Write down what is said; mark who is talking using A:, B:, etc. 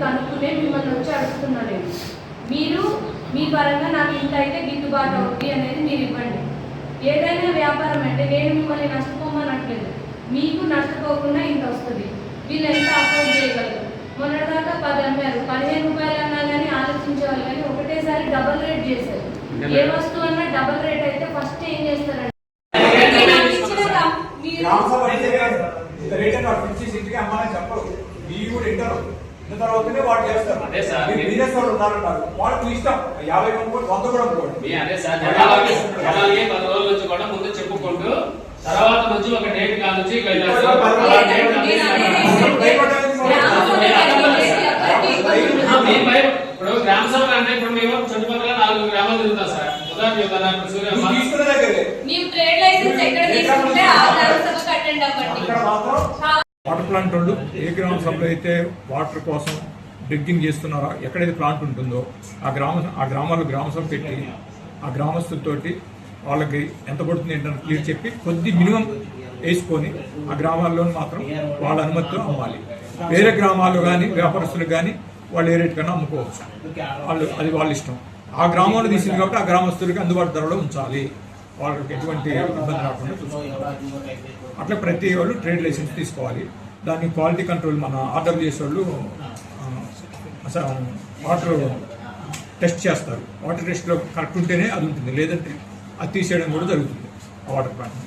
A: కనుక్కునే మిమ్మల్ని వచ్చి అడుగుతున్నా నేను. మీరు మీ పరంగా నాకు ఇంత అయితే గిట్టుబాటు అవుతుంది అనేది మీరు ఇవ్వండి. ఏదైనా వ్యాపారం అంటే నేను మిమ్మల్ని నష్టపోమనట్లేదు, మీకు నష్టపోకుండా ఇంత వస్తుంది, వీళ్ళు ఎంత అఫోర్డ్ చేయగలరు. మొన్నటిదాకా 10 అమ్మారు, 15 రూపాయలు అన్నా కానీ ఆలోచించేవాళ్ళు, కానీ ఒకటేసారి డబుల్ రేట్ చేశారు. ఏ వస్తువు అన్నా డబుల్ రేట్ అయితే ఫస్ట్ ఏం చేస్తారంటే
B: తర్వాతనే వాడు చేస్తారు. బిజినెస్ వాళ్ళు ఉన్నారంటారు, వాళ్ళకి ఇష్టం 50 కూడా 100 కూడా అనుకోండి.
C: అదే సార్, 10 రోజుల నుంచి కూడా ముందు చెప్పుకుంటూ తర్వాత నుంచి ఒక డేట్ కానుంచి ఇప్పుడు గ్రామ సభ అంటే ఇప్పుడు మేము చుట్టుపక్కల 4 గ్రామాలు తిరుగుతాం సార్. ఉదాహరణ చెప్తాను,
D: వాటర్ ప్లాంట్ వాళ్ళు ఏ గ్రామ సభలో అయితే వాటర్ కోసం డ్రిగ్గింగ్ చేస్తున్నారో, ఎక్కడైతే ప్లాంట్ ఉంటుందో ఆ గ్రామాల్లో గ్రామ సభ పెట్టి ఆ గ్రామస్తులతోటి వాళ్ళకి ఎంత పడుతుంది ఏంటని క్లియర్ చెప్పి కొద్ది మినిమం వేసుకొని ఆ గ్రామాల్లో మాత్రం వాళ్ళ అనుమతితో అమ్మాలి. వేరే గ్రామాల్లో కానీ వ్యాపారస్తులకు కానీ వాళ్ళు ఏ రేటు కన్నా అమ్ముకోవచ్చు, అది వాళ్ళ ఇష్టం. ఆ గ్రామంలో తీసింది కాబట్టి ఆ గ్రామస్తులకి అందుబాటు ధరలో ఉంచాలి, వాళ్ళకి ఎటువంటి ఇబ్బంది రాకుండా చూసుకోవాలి. అట్లా ప్రతి వాళ్ళు ట్రేడ్ లైసెన్స్ తీసుకోవాలి. దాన్ని క్వాలిటీ కంట్రోల్ మన ఆర్డర్ చేసే వాళ్ళు వాటర్ టెస్ట్ చేస్తారు. వాటర్ టెస్ట్లో కరెక్ట్ ఉంటేనే అది ఉంటుంది, లేదంటే అది తీసేయడం కూడా జరుగుతుంది ఆ వాటర్ ప్లాంట్.